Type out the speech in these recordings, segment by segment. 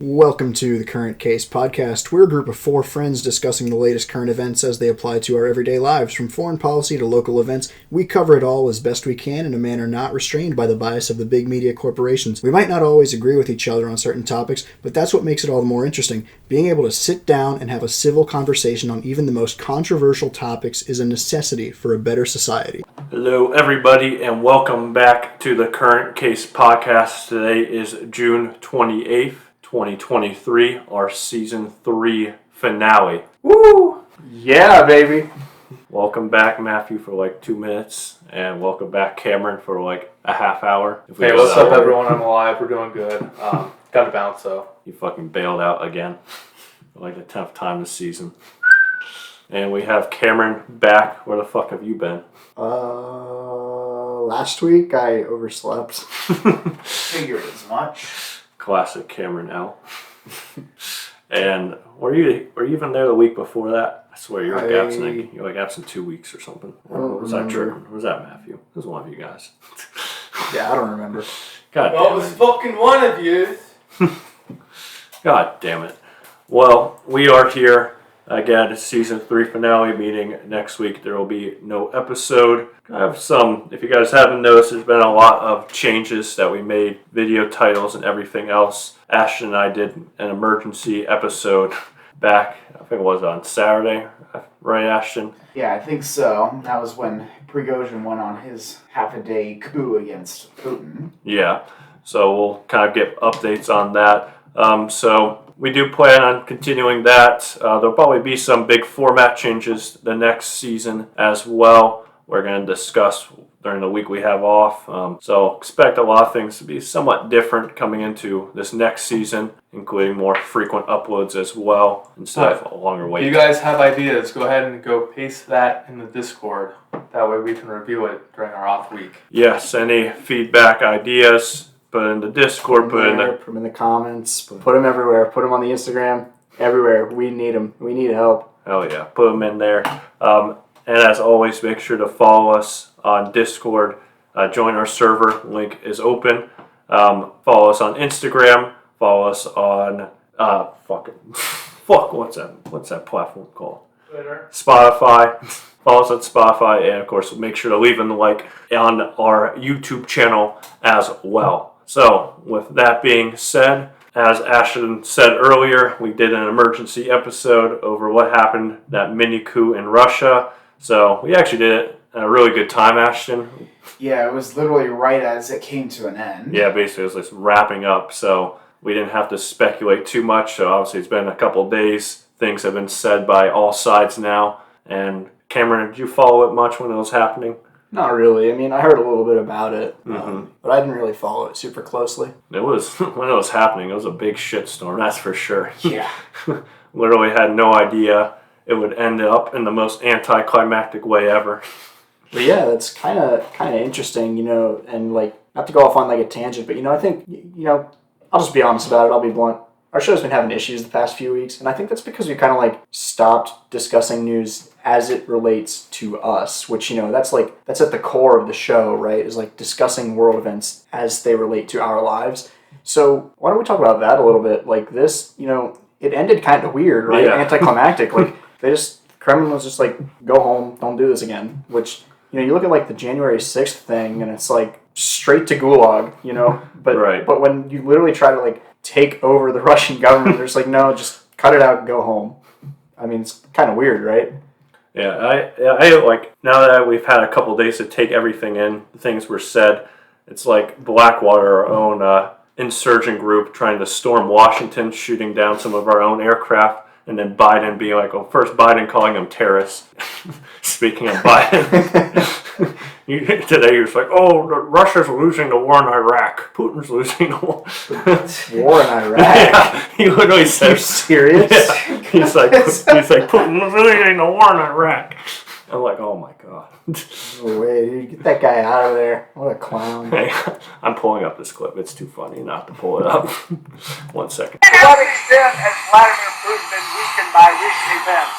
Welcome to the Current Case podcast. We're a group of four friends discussing the latest current events as they apply to our everyday lives. From foreign policy to local events, we cover it all as best we can in a manner not restrained by the bias of the big media corporations. We might not always agree with each other on certain topics, but that's what makes it all the more interesting. Being able to sit down and have a civil conversation on even the most controversial topics is a necessity for a better society. Hello, everybody, and welcome back to the Current Case podcast. Today is June 28th. 2023, our Season 3 finale. Woo! Yeah, baby. Welcome back, Matthew, for like 2 minutes, and welcome back, Cameron, for like a half hour. Hey, what's up, everyone? I'm alive. We're doing good. Got to bounce, though. You fucking bailed out again for like the 10th time this season. And we have Cameron back. Where the fuck have you been? Last week I overslept. Figured as much. Classic Cameron L. And were you even there the week before that? I swear you were absent. You were like absent 2 weeks or something. Was that true? Or was that Matthew? It was one of you guys. Yeah, I don't remember. God well, it was fucking one of you. God damn it. Well, we are here again, Season 3 finale, meaning next week there will be no episode. I have if you guys haven't noticed, there's been a lot of changes that we made, video titles and everything else. Ashton and I did an emergency episode back, I think it was on Saturday, right, Ashton? Yeah, I think so. That was when Prigozhin went on his half-a-day coup against Putin. Yeah, so we'll kind of get updates on that. So we do plan on continuing that. There'll probably be some big format changes the next season as well. We're going to discuss during the week we have off. So expect a lot of things to be somewhat different coming into this next season, including more frequent uploads as well instead of a longer wait. If you guys have ideas, go ahead and go paste that in the Discord. That way we can review it during our off week. Yes, any feedback, ideas, put it in the Discord, put them in the comments, put them everywhere, put them on the Instagram, everywhere. We need them. We need help. Hell yeah, put them in there. And as always, make sure to follow us on Discord. Join our server. Link is open. Follow us on Instagram. Follow us on what's that platform called? Twitter. Spotify. Follow us on Spotify, and of course, make sure to leave a like on our YouTube channel as well. So, with that being said, as Ashton said earlier, we did an emergency episode over what happened, that mini coup in Russia. So we actually did it at a really good time, Ashton. Yeah, it was literally right as it came to an end. Yeah, basically it was like wrapping up, so we didn't have to speculate too much. So obviously it's been a couple of days. Things have been said by all sides now. And Cameron, did you follow it much when it was happening? Not really. I mean, I heard a little bit about it, but I didn't really follow it super closely. It was, when it was happening, it was a big shitstorm, that's for sure. Yeah. Literally had no idea it would end up in the most anticlimactic way ever. But yeah, that's kind of interesting, and like, not to go off on like a tangent, but I think, I'll just be honest about it, I'll be blunt. Our show's been having issues the past few weeks, and I think that's because we kind of like stopped discussing news as it relates to us, which, that's at the core of the show, right? Is like discussing world events as they relate to our lives. So why don't we talk about that a little bit? Like this, it ended kind of weird, right? Yeah. Anticlimactic. Like Kremlin was just like, go home, don't do this again. Which, you look at like the January 6th thing and it's like straight to gulag, But, right. But when you literally try to like take over the Russian government, they're just like, no, just cut it out and go home. I mean, it's kind of weird, right? Yeah, I like, now that we've had a couple days to take everything in, the things were said, it's like Blackwater, our own insurgent group, trying to storm Washington, shooting down some of our own aircraft, and then Biden being like, well, first Biden calling them terrorists. Speaking of Biden. Today you're just like, oh, Russia's losing the war in Iraq. Putin's losing the war. War in Iraq? Yeah, he literally Are said, you serious? yeah. He's like, Putin's losing the war in Iraq. I'm like, oh my god. No way, dude. Get that guy out of there. What a clown. Hey, I'm pulling up this clip. It's too funny not to pull it up. 1 second. To what extent has Vladimir Putin been weakened by recent events?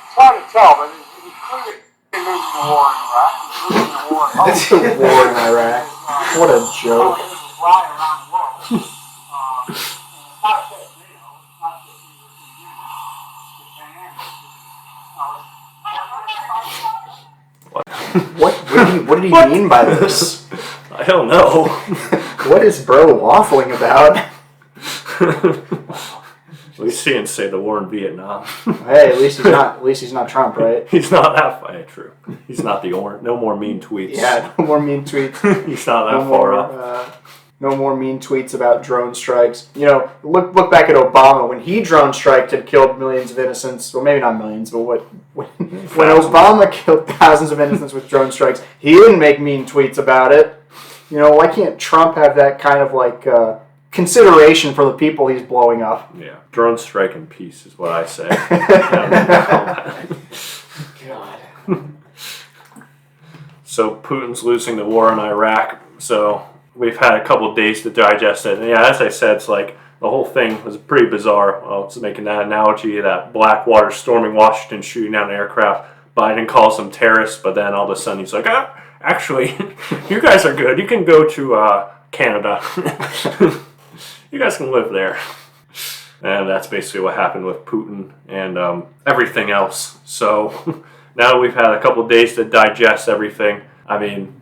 It's hard to tell, but he's clearly losing the war in Iraq. He's losing the war in It's a war in Iraq. What a joke. This is flying around the world. It's not just NATO. It's not just the European Union. What did he mean by this? I don't know. What is bro waffling about? We see him say the war in Vietnam. Hey, at least he's not Trump, right? He's not that far. True. He's not the orange. No more mean tweets. Yeah, no more mean tweets. He's not that No far more, off. no more mean tweets about drone strikes. You know, look back at Obama when he drone striked and killed millions of innocents. Well, maybe not millions, but when Obama killed thousands of innocents with drone strikes, he didn't make mean tweets about it. You know, why can't Trump have that kind of like consideration for the people he's blowing up? Yeah. Drone strike in peace is what I say. God. So Putin's losing the war in Iraq. So we've had a couple of days to digest it. And yeah, as I said, it's like the whole thing was pretty bizarre. Well, it's making that analogy that Blackwater storming Washington, shooting down an aircraft. Biden calls them terrorists, but then all of a sudden he's like, actually, you guys are good. You can go to Canada. You guys can live there. And that's basically what happened with Putin and everything else. So now that we've had a couple of days to digest everything, I mean,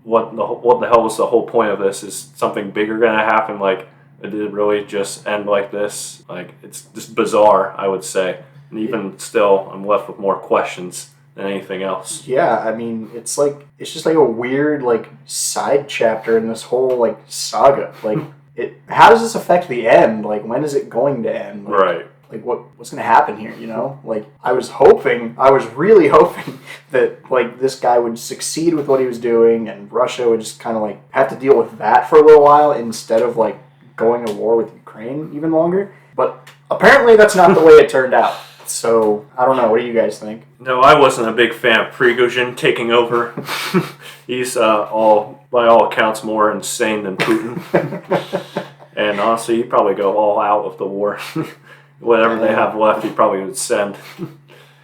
what the hell was the whole point of this? Is something bigger going to happen? Like, did it really just end like this? Like, it's just bizarre, I would say. And even still, I'm left with more questions than anything else. Yeah, I mean, it's just like a weird like side chapter in this whole like saga. Like, how does this affect the end? Like, when is it going to end? Like, Right. Like, what's going to happen here, you know? Like, I was really hoping that, like, this guy would succeed with what he was doing and Russia would just kind of, like, have to deal with that for a little while instead of, like, going to war with Ukraine even longer. But apparently that's not the way it turned out. So, I don't know. What do you guys think? No, I wasn't a big fan of Prigozhin taking over. He's by all accounts more insane than Putin. And honestly, he'd probably go all out with the war. Whatever they have left, he probably would send.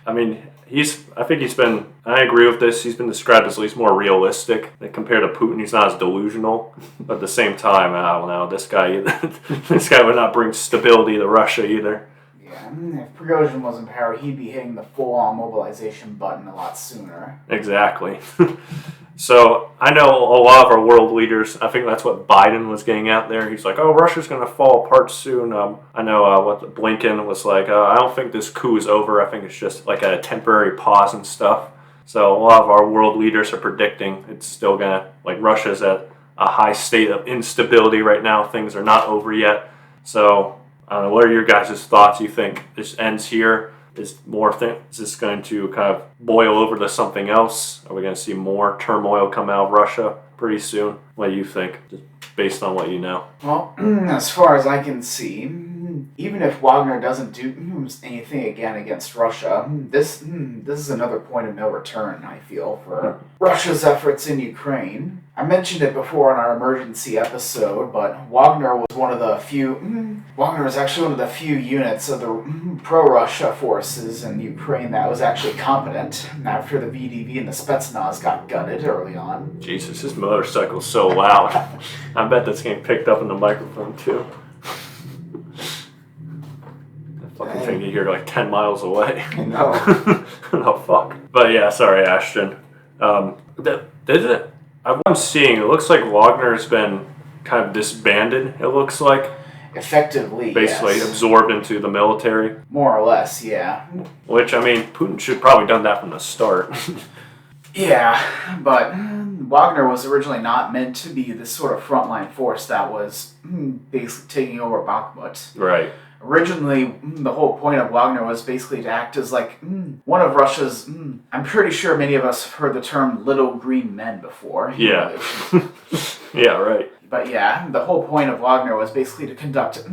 I mean, I agree with this, he's been described as at least more realistic compared to Putin. He's not as delusional. But at the same time, I don't know, this guy would not bring stability to Russia either. Yeah, if Prigozhin was in power, he'd be hitting the full-on mobilization button a lot sooner. Exactly. So I know a lot of our world leaders, I think that's what Biden was getting at there. He's like, oh, Russia's going to fall apart soon. I know what Blinken was like, I don't think this coup is over. I think it's just like a temporary pause and stuff. So a lot of our world leaders are predicting it's still going to, like Russia's at a high state of instability right now. Things are not over yet. So I don't know, what are your guys' thoughts? You think this ends here? Is this going to kind of boil over to something else? Are we going to see more turmoil come out of Russia pretty soon? What do you think, just based on what you know? Well, as far as I can see, even if Wagner doesn't do anything again against Russia, this is another point of no return, I feel, for Russia's efforts in Ukraine. I mentioned it before in our emergency episode, but Wagner was actually one of the few units of the pro-Russia forces in Ukraine that was actually competent after the VDV and the Spetsnaz got gutted early on. Jesus, his motorcycle's so loud. I bet that's getting picked up in the microphone too. That fucking thing you hear like 10 miles away. I know. Oh, fuck. But yeah, sorry, Ashton. I'm seeing, it looks like Wagner's been kind of disbanded, it looks like. Effectively, basically yes. Absorbed into the military. More or less, yeah. Which, I mean, Putin should have probably done that from the start. Yeah, but Wagner was originally not meant to be this sort of frontline force that was basically taking over Bakhmut. Right. Originally, the whole point of Wagner was basically to act as like one of Russia's. I'm pretty sure many of us have heard the term "little green men" before. Yeah. Yeah, right. But yeah, the whole point of Wagner was basically to conduct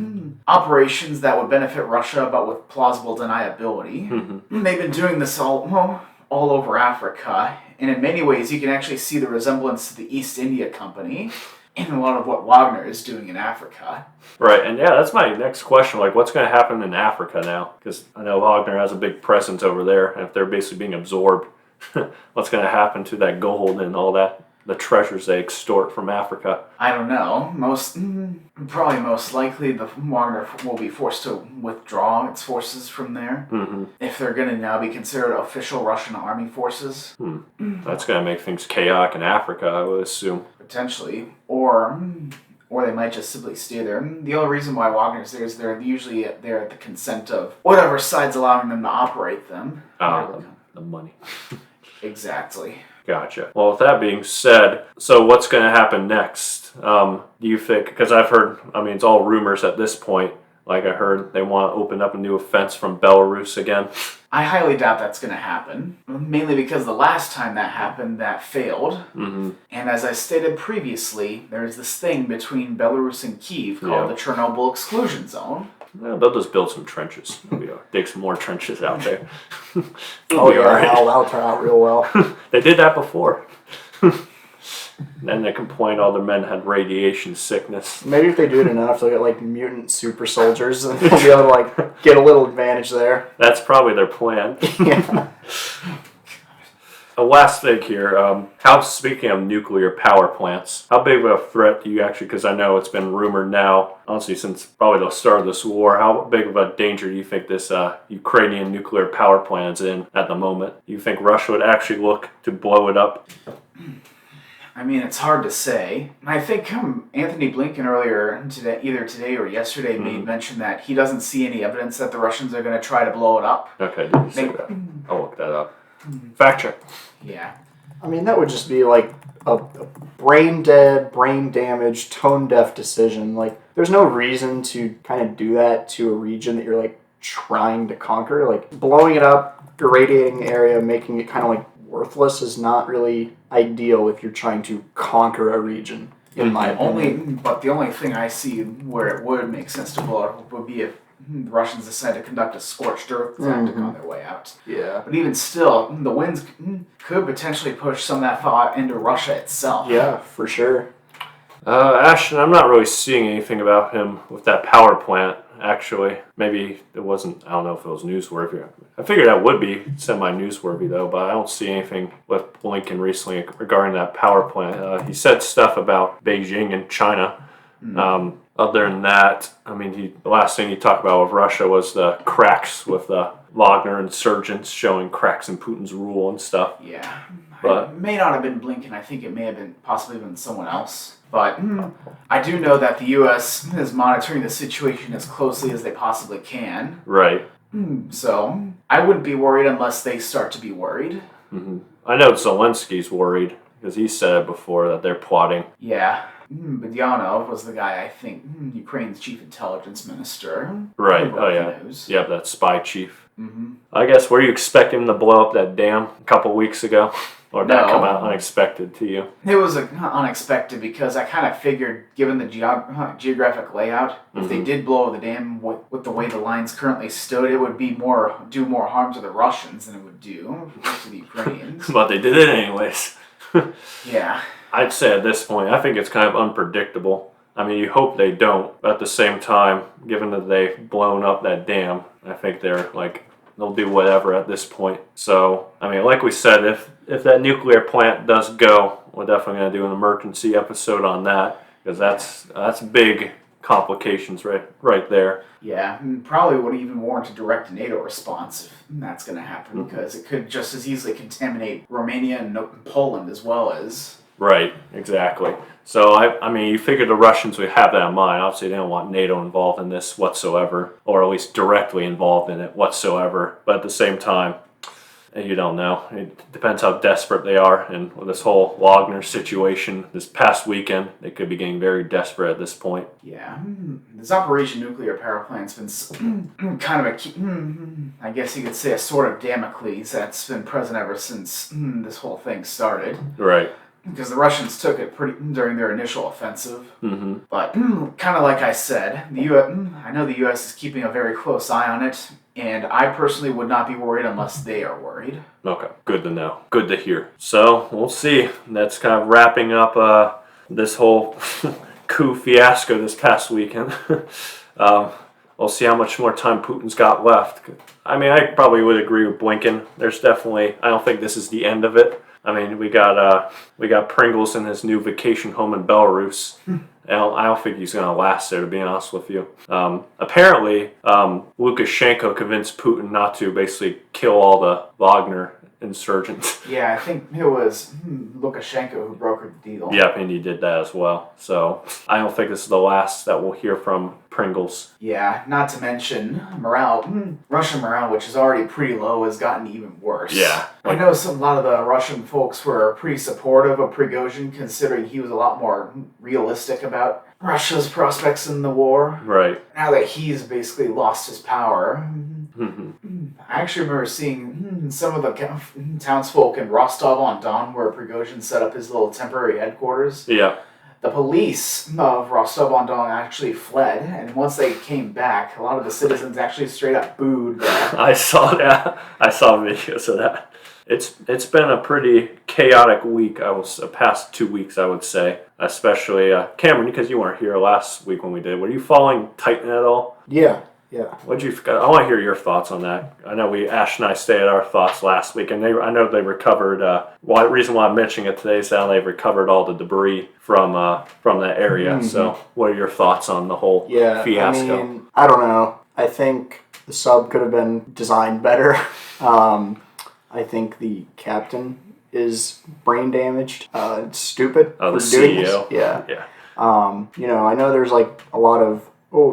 operations that would benefit Russia, but with plausible deniability. They've been doing this all over Africa, and in many ways, you can actually see the resemblance to the East India Company in a lot of what Wagner is doing in Africa. Right, and yeah, that's my next question. Like, what's going to happen in Africa now? Because I know Wagner has a big presence over there, and if they're basically being absorbed, what's going to happen to that gold and all that, the treasures they extort from Africa? I don't know. Probably most likely, the Wagner will be forced to withdraw its forces from there. If they're going to now be considered official Russian army forces. That's going to make things chaotic in Africa, I would assume. Potentially. Or they might just simply stay there. The only reason why Wagner's there is they're usually there at the consent of whatever side's allowing them to operate them. The money. Exactly. Gotcha. Well, with that being said, so what's going to happen next? Do you think, because I've heard, I mean, it's all rumors at this point. Like I heard they want to open up a new offense from Belarus again. I highly doubt that's going to happen. Mainly because the last time that happened, that failed. And as I stated previously, there's this thing between Belarus and Kyiv called the Chernobyl Exclusion Zone. Yeah, they'll just build some trenches. Dig some more trenches out there. Oh yeah, that'll turn out real well. They did that before. Then they complained all their men had radiation sickness. Maybe if they do it enough, they'll get like mutant super soldiers, and they'll be able to like get a little advantage there. That's probably their plan. Yeah. A last thing here, speaking of nuclear power plants, how big of a threat do you actually, because I know it's been rumored now, honestly, since probably the start of this war, how big of a danger do you think this Ukrainian nuclear power plant is in at the moment? Do you think Russia would actually look to blow it up? I mean, it's hard to say. I think Anthony Blinken earlier today, either today or yesterday, made mention that he doesn't see any evidence that the Russians are going to try to blow it up. Okay, did you say that? I'll look that up. Fact check. Yeah. I mean, that would just be like a brain dead, brain damaged, tone deaf decision. Like, there's no reason to kind of do that to a region that you're like trying to conquer. Like, blowing it up, irradiating the area, making it kind of like worthless is not really ideal if you're trying to conquer a region, in my opinion. But the only thing I see where it would make sense to blow it up would be if the Russians decide to conduct a scorched earth tactic on their way out. Yeah. But even still, the winds could potentially push some of that thought into Russia itself. Yeah, for sure. Ashton, I'm not really seeing anything about him with that power plant, actually. Maybe it wasn't, I don't know if it was newsworthy. I figured that would be semi-newsworthy, though, but I don't see anything with Blinken recently regarding that power plant. He said stuff about Beijing and China. Other than that, I mean, the last thing he talked about with Russia was the cracks with the Wagner insurgents, showing cracks in Putin's rule and stuff. Yeah. But it may not have been Blinken. I think it may have been possibly been someone else. But I do know that the U.S. is monitoring the situation as closely as they possibly can. right. So I wouldn't be worried unless they start to be worried. I know Zelensky's worried because he said it before that they're plotting. Yeah. Budyanov was the guy, I think, Ukraine's chief intelligence minister. Right. Who Oh, broke yeah. the news. Yep, that spy chief. I guess, were you expecting him to blow up that dam a couple weeks ago? Or did that No. come out unexpected to you? It was unexpected because I kind of figured, given the geographic layout, if they did blow the dam with the way the lines currently stood, it would be do more harm to the Russians than it would do to the Ukrainians. But they did it anyways. Yeah. I'd say at this point, I think it's kind of unpredictable. I mean, you hope they don't, but at the same time, given that they've blown up that dam, I think they'll do whatever at this point. So, I mean, like we said, if that nuclear plant does go, we're definitely going to do an emergency episode on that, because that's big complications right there. Yeah, probably would even warrant a direct NATO response if that's going to happen, because it could just as easily contaminate Romania and Poland as well as... Right, exactly. So, I mean, you figure the Russians would have that in mind. Obviously, they don't want NATO involved in this whatsoever, or at least directly involved in it whatsoever. But at the same time, you don't know. It depends how desperate they are. And with this whole Wagner situation this past weekend, they could be getting very desperate at this point. Yeah, this Operation Nuclear Power Plant's been kind of a key, I guess you could say a sword of Damocles that's been present ever since this whole thing started. Right. Because the Russians took it during their initial offensive. Mm-hmm. But kind of like I said, I know the U.S. is keeping a very close eye on it, and I personally would not be worried unless they are worried. Okay, good to know. Good to hear. So we'll see. That's kind of wrapping up this whole coup fiasco this past weekend. We'll see how much more time Putin's got left. I mean, I probably would agree with Blinken. There's definitely, I don't think this is the end of it. I mean, we got Pringles in his new vacation home in Belarus. I don't think he's going to last there, to be honest with you. Apparently, Lukashenko convinced Putin not to basically kill all the Wagner insurgents. Yeah, I think it was Lukashenko who brokered the deal. Yep, and he did that as well. So I don't think this is the last that we'll hear from Pringles. Yeah, not to mention Russian morale, which is already pretty low, has gotten even worse. Yeah. I know a lot of the Russian folks were pretty supportive of Prigozhin, considering he was a lot more realistic about Russia's prospects in the war. Right. Now that he's basically lost his power. Mm-hmm. I actually remember seeing some of the townsfolk in Rostov-on-Don, where Prigozhin set up his little temporary headquarters. Yeah. The police of Rostov-on-Don actually fled, and once they came back, a lot of the citizens actually straight up booed them. I saw that. I saw videos of that. It's been a pretty chaotic week. Past 2 weeks, I would say. Especially Cameron, because you weren't here last week when we did. Were you following Titan at all? Yeah. What'd you? I want to hear your thoughts on that. I know Ash and I stated our thoughts last week, and I know they recovered. The reason why I'm mentioning it today is that they've recovered all the debris from that area. Mm-hmm. So, what are your thoughts on the whole fiasco? I mean, I don't know. I think the sub could have been designed better. I think the captain is brain damaged. It's stupid for doing CEO. This. Yeah. I know there's like a lot of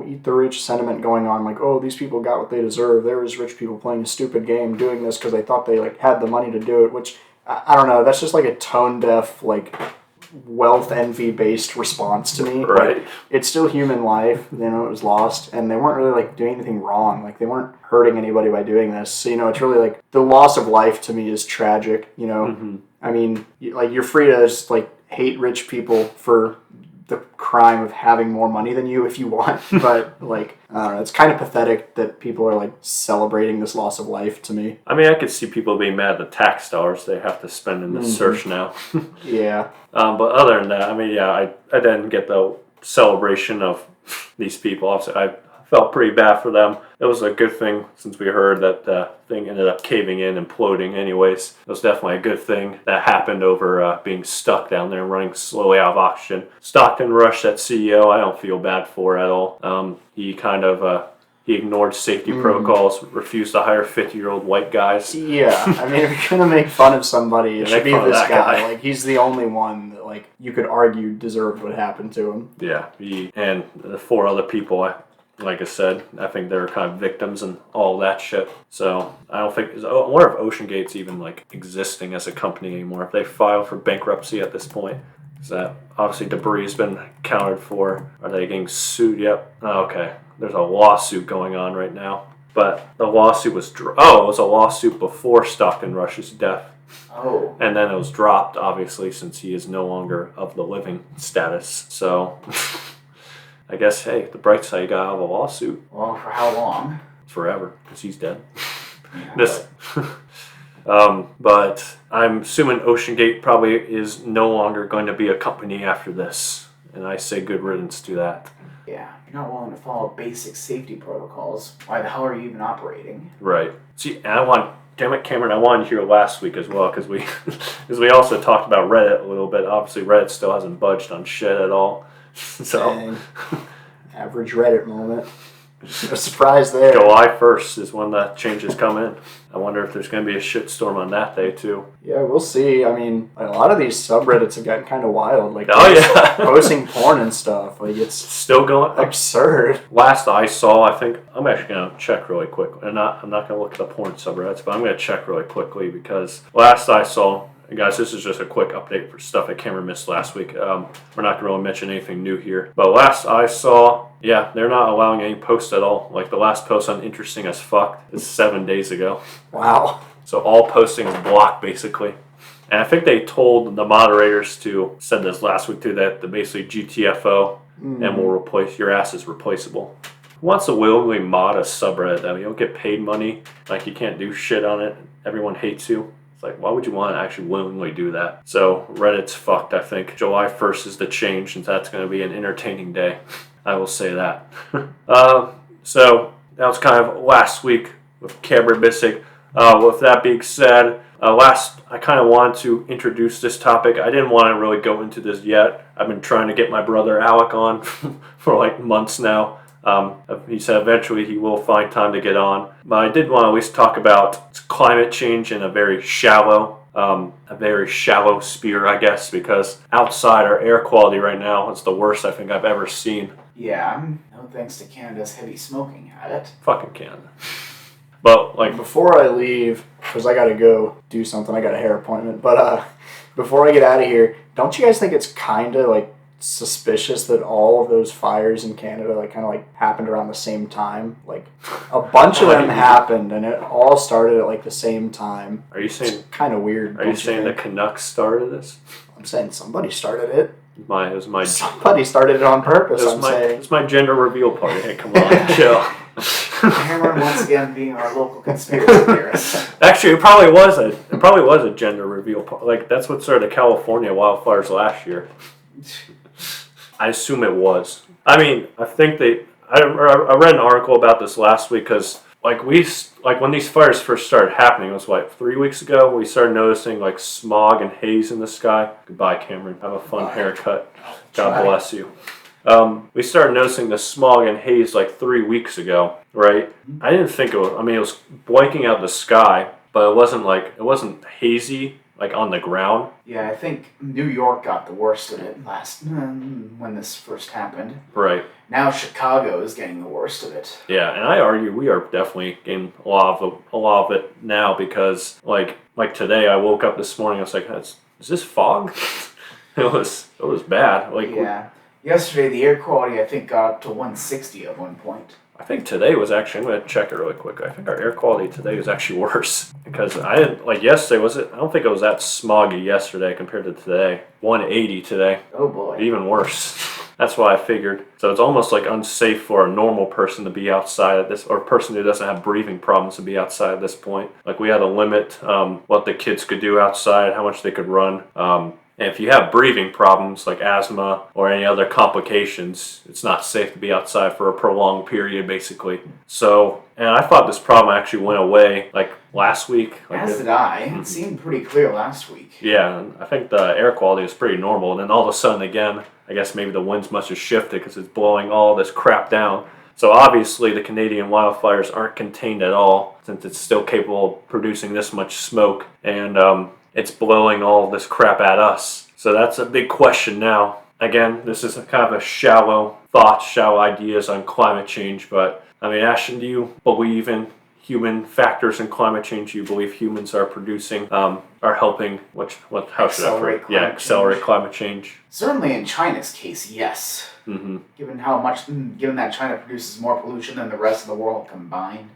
eat the rich sentiment going on, like, these people got what they deserve. There was rich people playing a stupid game doing this because they thought they had the money to do it, which I don't know, that's just like a tone deaf, wealth envy based response to me. Right. It's still human life, it was lost, and they weren't really doing anything wrong. They weren't hurting anybody by doing this. So, it's really the loss of life to me is tragic, Mm-hmm. I mean, you're free to just hate rich people for the crime of having more money than you if you want, but I don't know, it's kind of pathetic that people are celebrating this loss of life to me. I mean, I could see people being mad at the tax dollars they have to spend in this search now. Yeah. But other than that, I mean, I didn't get the celebration of these people. Obviously, I felt pretty bad for them. It was a good thing since we heard that the thing ended up caving in and imploding anyways. It was definitely a good thing that happened over being stuck down there and running slowly out of oxygen. Stockton Rush, that CEO, I don't feel bad for at all. He kind of... He ignored safety protocols, refused to hire 50-year-old white guys. Yeah, I mean, if you're going to make fun of somebody, it should be this guy. He's the only one that, you could argue deserved what happened to him. Yeah, and the 4 other people, like I said, I think they're kind of victims and all that shit. So I don't think... I wonder if Ocean Gate's even, existing as a company anymore. If they file for bankruptcy at this point. Is that... Obviously, debris has been accounted for. Are they getting sued? Yep. Oh, okay. There's a lawsuit going on right now. But the lawsuit was... it was a lawsuit before Stockton Rush's death. Oh. And then it was dropped, obviously, since he is no longer of the living status. So, I guess, hey, the bright side, you got out of a lawsuit. Well, for how long? Forever, because he's dead. Yeah, But I'm assuming Ocean Gate probably is no longer going to be a company after this. And I say good riddance to that. Yeah, you're not willing to follow basic safety protocols. Why the hell are you even operating? Right. See, and damn it, Cameron, I wanted to hear last week as well, because we also talked about Reddit a little bit. Obviously, Reddit still hasn't budged on shit at all. So, Dang. Average Reddit moment. A surprise there. July 1st is when the changes come in. I wonder if there's going to be a shitstorm on that day too. Yeah, we'll see. I mean, a lot of these subreddits have gotten kind of wild. Like, Oh yeah, posting porn and stuff. Like, it's still going. absurd. Last I saw, I think I'm actually gonna check really quickly. I'm not gonna look at the porn subreddits, but I'm gonna check really quickly because last I saw, and guys, this is just a quick update for stuff that Cameron missed last week. We're not gonna really mention anything new here, but last I saw, yeah, they're not allowing any posts at all. Like the last post on Interesting as Fuck is 7 days ago. Wow. So all posting is blocked basically. And I think they told the moderators to said this last week too that basically GTFO and will replace your ass is replaceable. Who wants to willingly mod a subreddit that you don't get paid money, like you can't do shit on it, everyone hates you? It's like, why would you want to actually willingly do that? So Reddit's fucked, I think. July 1st is the change, and that's going to be an entertaining day. I will say that. So that was kind of last week with Cameron missing. With that being said, I kind of wanted to introduce this topic. I didn't want to really go into this yet. I've been trying to get my brother Alec on for like months now. He said eventually he will find time to get on. But I did want to at least talk about climate change in a very shallow sphere, I guess, because outside our air quality right now is the worst I think I've ever seen. Yeah, no thanks to Canada's heavy smoking habit. Fucking Canada. But like Before I leave, because I gotta go do something, I got a hair appointment. But before I get out of here, don't you guys think it's kind of like suspicious that all of those fires in Canada kind of happened around the same time? Like a bunch of them happened, and it all started at like the same time. Are you saying It's kind of weird. Are you saying the Canucks started this? I'm saying somebody started it. Somebody started it on purpose. It's my gender reveal party. Hey, come on, chill. Cameron once again being our local conspiracy theorist. Actually, it probably was a gender reveal party. Like that's what started the California wildfires last year. I assume it was. I mean, I think I read an article about this last week because when these fires first started happening, it was 3 weeks ago. We started noticing smog and haze in the sky. Goodbye, Cameron. Have a fun haircut. God bless you. We started noticing the smog and haze 3 weeks ago, right? I didn't think it was. I mean, it was blanking out the sky, but it wasn't hazy on the ground. Yeah, I think New York got the worst of it when this first happened. Right. Now Chicago is getting the worst of it. Yeah, and I argue we are definitely getting a lot of it now because like today I woke up this morning, I was like, is this fog? It was bad. Yeah. Yesterday the air quality I think got up to 160 at one point. I think today was actually, I'm going to check it really quick. I think our air quality today is actually worse because I didn't, yesterday, I don't think it was that smoggy yesterday compared to today. 180 today. Oh boy. Even worse. That's what I figured. So it's almost unsafe for a normal person to be outside at this, or a person who doesn't have breathing problems to be outside at this point. We had to limit what the kids could do outside, how much they could run. And if you have breathing problems like asthma or any other complications, it's not safe to be outside for a prolonged period, basically. So, and I thought this problem actually went away last week. As did I. It seemed pretty clear last week. Yeah, and I think the air quality was pretty normal. And then all of a sudden again, I guess maybe the winds must have shifted because it's blowing all this crap down. So obviously the Canadian wildfires aren't contained at all since it's still capable of producing this much smoke. And it's blowing all this crap at us. So that's a big question now. Again, this is kind of a shallow thoughts, shallow ideas on climate change. But I mean, Ashton, do you believe in human factors in climate change? Do you believe humans are producing, are helping? How should I phrase? Yeah, accelerate climate change. Certainly in China's case, yes. Mm-hmm. Given that China produces more pollution than the rest of the world combined.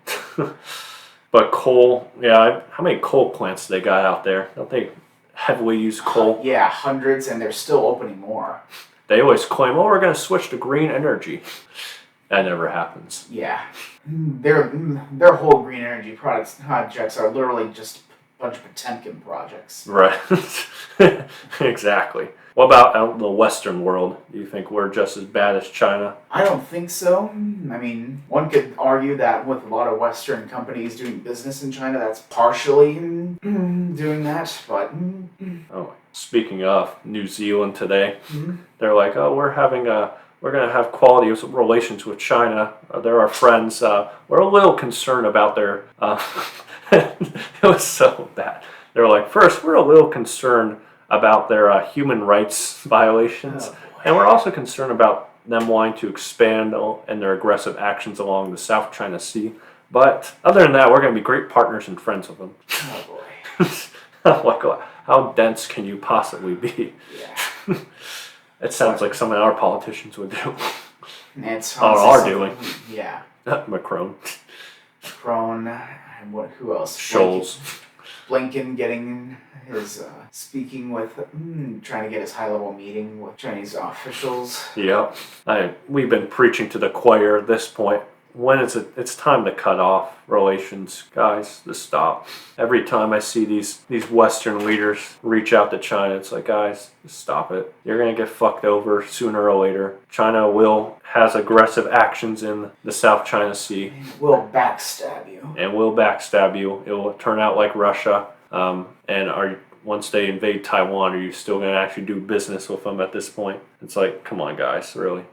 But coal, yeah, how many coal plants they got out there? Don't they heavily use coal? Yeah, hundreds, and they're still opening more. They always claim, we're going to switch to green energy. That never happens. Yeah. Their whole green energy projects are literally just a bunch of Potemkin projects. Right. Exactly. What about out in the Western world? Do you think we're just as bad as China? I don't think so. I mean, one could argue that with a lot of Western companies doing business in China, that's partially doing that, but... Oh, speaking of New Zealand today, they're like, we're having a we're going to have quality relations with China. They're our friends. We're a little concerned about their. It was so bad. They're like, first, we're a little concerned about their human rights violations, and we're also concerned about them wanting to expand and their aggressive actions along the South China Sea. But other than that, we're going to be great partners and friends with them. Oh boy. I'm like, how dense can you possibly be? Yeah. It sounds like something our politicians would do. It's Are doing. Yeah. Macron. Macron, and who else? Scholz. Blinken getting his speaking with, trying to get his high-level meeting with Chinese officials. Yep. We've been preaching to the choir at this point. When is it? It's time to cut off relations, guys. Just stop. Every time I see these Western leaders reach out to China, it's like, guys, just stop it. You're gonna get fucked over sooner or later. China has aggressive actions in the South China Sea. Will backstab you. And will backstab you. It will turn out like Russia. Once they invade Taiwan, are you still gonna actually do business with them at this point? It's like, come on, guys, really.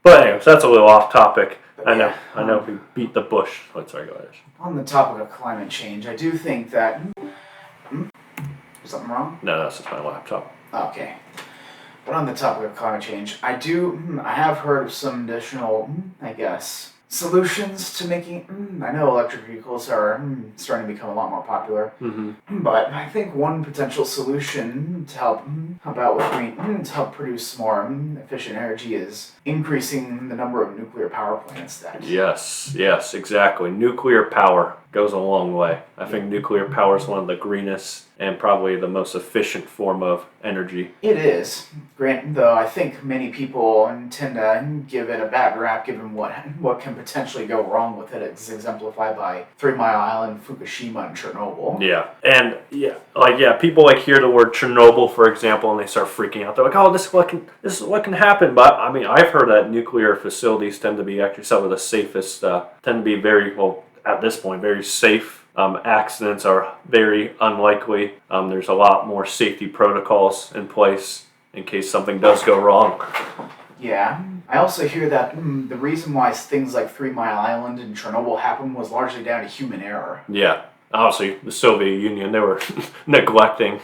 But anyways, that's a little off topic. I know we beat the bush. Oh, sorry, go ahead. On the topic of climate change, I do think that... Is something wrong? No, that's just my laptop. Okay. But on the topic of climate change, I have heard of some additional, I guess, solutions to making... I know electric vehicles are starting to become a lot more popular. Mm-hmm. But I think one potential solution to help to help produce more efficient energy is increasing the number of nuclear power plants. Yes, exactly. Nuclear power goes a long way. I think nuclear power is one of the greenest and probably the most efficient form of energy. It is. Though I think many people tend to give it a bad rap given what can potentially go wrong with it. It's exemplified by 3 Mile Island, Fukushima, and Chernobyl. Yeah, and people hear the word Chernobyl, for example, and they start freaking out. They're like, "Oh, this is what can happen." But I mean, I've heard that nuclear facilities tend to be actually some of the safest. Tend to be at this point, very safe. Accidents are very unlikely. There's a lot more safety protocols in place in case something does go wrong. Yeah. I also hear that the reason why things like 3 Mile Island and Chernobyl happened was largely down to human error. Yeah. Obviously, the Soviet Union, they were neglecting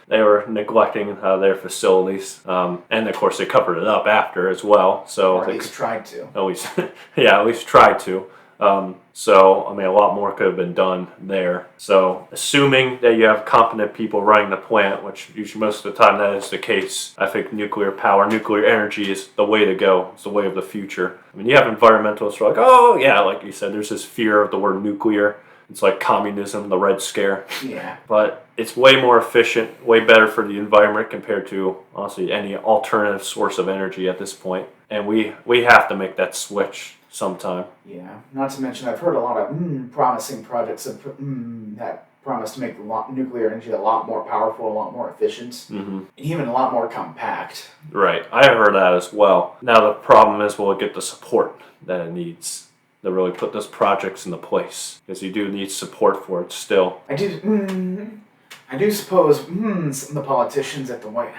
their facilities. And of course, they covered it up after as well. So or at least tried to. At least tried to. So, I mean, a lot more could have been done there. So, assuming that you have competent people running the plant, which usually most of the time that is the case, I think nuclear power, nuclear energy is the way to go. It's the way of the future. I mean, you have environmentalists who are like, oh, yeah, like you said, there's this fear of the word nuclear. It's like communism, the Red Scare. Yeah. But it's way more efficient, way better for the environment compared to, honestly, any alternative source of energy at this point. And we have to make that switch sometime. Yeah. Not to mention, I've heard a lot of promising projects that promise to make nuclear energy a lot more powerful, a lot more efficient, and even a lot more compact. Right. I heard that as well. Now the problem is, will it get the support that it needs to really put those projects into place? Because you do need support for it still. I do suppose the politicians at the White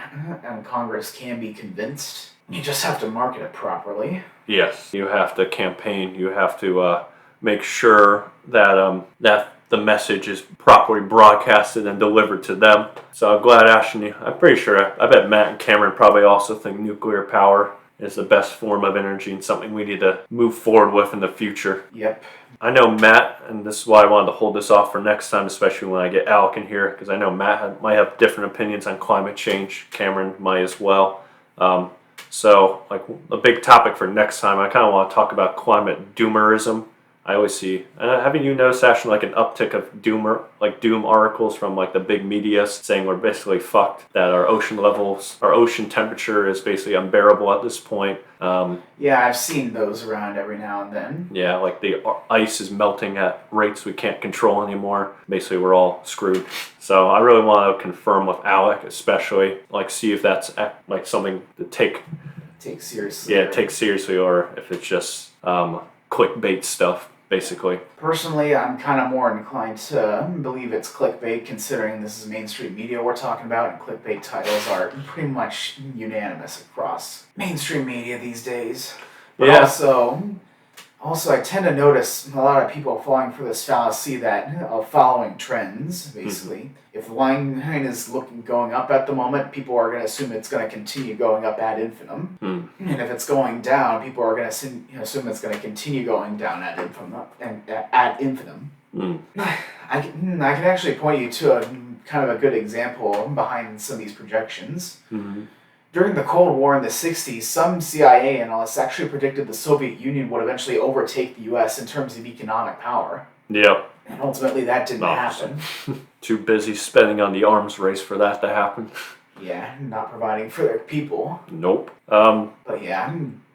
and Congress can be convinced. You just have to market it properly. Yes, you have to campaign. You have to make sure that that the message is properly broadcasted and delivered to them. So I'm glad, Ashton. I'm pretty sure. I bet Matt and Cameron probably also think nuclear power is the best form of energy and something we need to move forward with in the future. Yep. I know Matt, and this is why I wanted to hold this off for next time, especially when I get Alec in here, because I know Matt might have different opinions on climate change. Cameron might as well. So, like, a big topic for next time, I kind of want to talk about climate doomerism. I always see, haven't you noticed actually like an uptick of doom articles from like the big media saying we're basically fucked, that our ocean temperature is basically unbearable at this point. Yeah, I've seen those around every now and then. Yeah, like the ice is melting at rates we can't control anymore. Basically, we're all screwed. So I really want to confirm with Alec, especially, like, see if that's like something to take seriously. Yeah, take seriously, or if it's just clickbait stuff, basically. Personally, I'm kind of more inclined to believe it's clickbait, considering this is mainstream media we're talking about, and clickbait titles are pretty much unanimous across mainstream media these days. But Yeah. also, I tend to notice a lot of people falling for this fallacy that of following trends. Basically, if the line is going up at the moment, people are going to assume it's going to continue going up ad infinitum, and if it's going down, people are going to assume it's going to continue going down ad infinitum. I can actually point you to a kind of a good example behind some of these projections. During the Cold War in the 60s, some CIA analysts actually predicted the Soviet Union would eventually overtake the US in terms of economic power. Yep. And ultimately that didn't happen. Too busy spending on the arms race for that to happen. Yeah, not providing for their people. Nope. But yeah,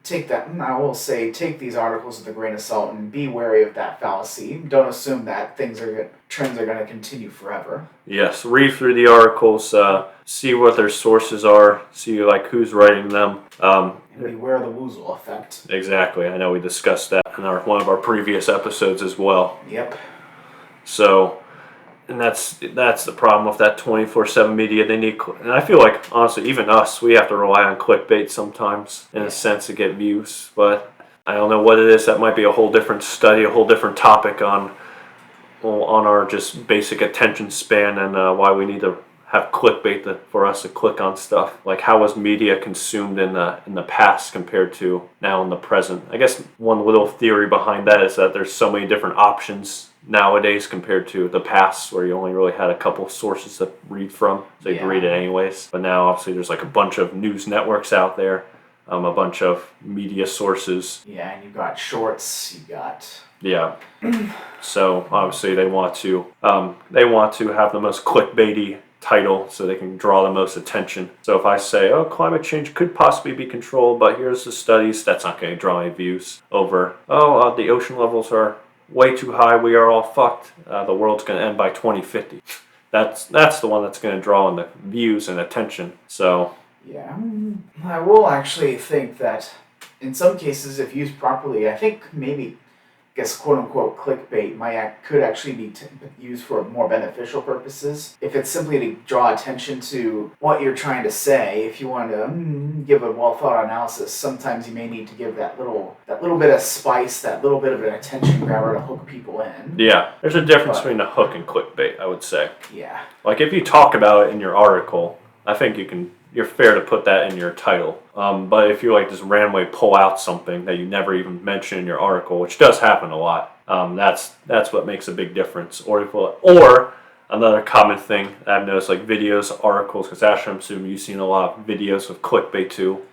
I will say, take these articles with a grain of salt and be wary of that fallacy. Don't assume that trends are going to continue forever. Yes, read through the articles, see what their sources are, see like who's writing them. And beware of the woozle effect. Exactly. I know we discussed that in one of our previous episodes as well. Yep. So, and that's the problem with that 24/7 media. They need, and I feel like honestly, even us, we have to rely on clickbait sometimes in a sense to get views. But I don't know what it is. That might be a whole different study, a whole different topic on our just basic attention span and why we need to have clickbait for us to click on stuff. Like how was media consumed in the past compared to now in the present? I guess one little theory behind that is that there's so many different options nowadays compared to the past where you only really had a couple sources to read from, so you could read it anyways. But now obviously there's like a bunch of news networks out there, a bunch of media sources. Yeah, and you've got shorts, you got... Yeah. So obviously they want to have the most clickbaity title so they can draw the most attention. So if I say, oh, climate change could possibly be controlled, but here's the studies, that's not going to draw any views. Over, the ocean levels are way too high, we are all fucked, the world's going to end by 2050. That's the one that's going to draw in the views and attention. So yeah, I will actually think that in some cases, if used properly, I think maybe, quote unquote clickbait could actually be used for more beneficial purposes. If it's simply to draw attention to what you're trying to say, if you want to give a well thought out analysis, sometimes you may need to give that little bit of spice, that little bit of an attention grabber to hook people in. yeah, there's a difference between a hook and clickbait, I would say. Yeah. Like if you talk about it in your article, I think you're fair to put that in your title. But if you like just randomly pull out something that you never even mention in your article, which does happen a lot, that's what makes a big difference. Or another common thing that I've noticed, like videos, articles, because Asher, I'm assuming you've seen a lot of videos with clickbait too.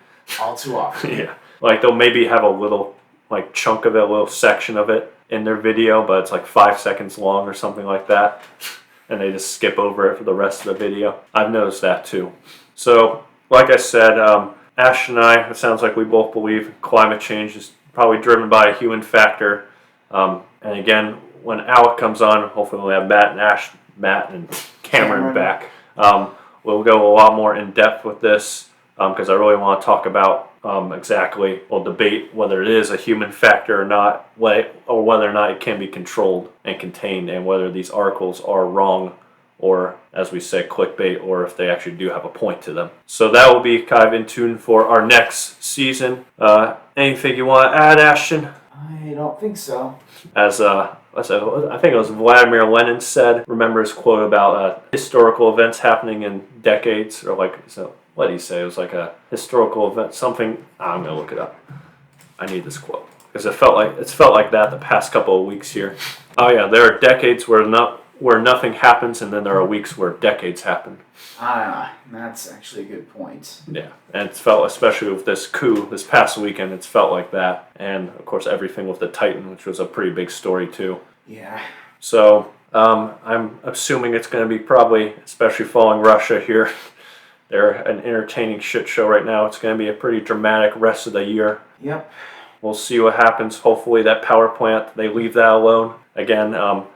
All too often. Yeah, like they'll maybe have a little like chunk of it, a little section of it in their video, but it's like 5 seconds long or something like that, and they just skip over it for the rest of the video. I've noticed that too. So, like I said, Ash and I, it sounds like we both believe climate change is probably driven by a human factor. And again, when Alec comes on, hopefully we'll have Matt and Cameron back. We'll go a lot more in depth with this because I really want to talk about debate whether it is a human factor or not, or whether or not it can be controlled and contained, and whether these articles are wrong, or as we say, clickbait, or if they actually do have a point to them. So that will be kind of in tune for our next season. Anything you want to add, Ashton? I don't think so. As I think it was Vladimir Lenin said, remember his quote about historical events happening in decades, or like, so what did he say? It was like a historical event, something. I'm going to look it up. I need this quote because it's felt like that the past couple of weeks here. Oh yeah, there are decades where nothing happens, and then there are weeks where decades happen. That's actually a good point. Yeah, and it's felt, especially with this coup this past weekend, it's felt like that. And of course, everything with the Titan, which was a pretty big story too. Yeah. So I'm assuming it's going to be probably, especially following Russia here, they're an entertaining shit show right now. It's going to be a pretty dramatic rest of the year. Yep. We'll see what happens. Hopefully that power plant, they leave that alone. Again,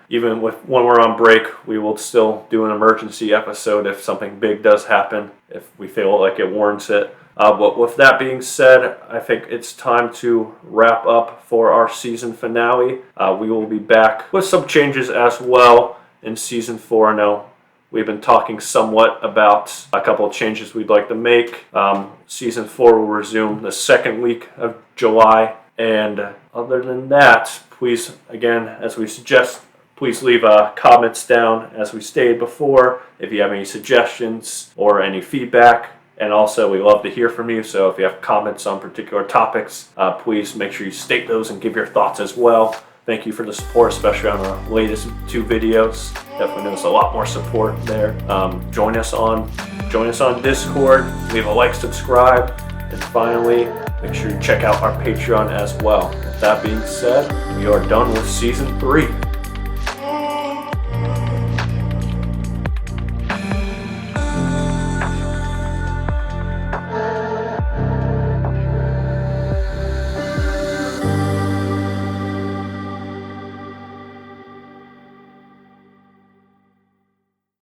even when we're on break, we will still do an emergency episode if something big does happen, if we feel like it warrants it. But with that being said, I think it's time to wrap up for our season finale. We will be back with some changes as well in season 4. I know we've been talking somewhat about a couple of changes we'd like to make. Season 4 will resume the second week of July. And other than that, please, again, as we suggest, please leave comments down as we stated before if you have any suggestions or any feedback. And also, we love to hear from you, so if you have comments on particular topics, please make sure you state those and give your thoughts as well. Thank you for the support, especially on our latest 2 videos. Definitely notice a lot more support there. Join us on Discord, leave a like, subscribe, and finally, make sure you check out our Patreon as well. With that being said, we are done with Season 3.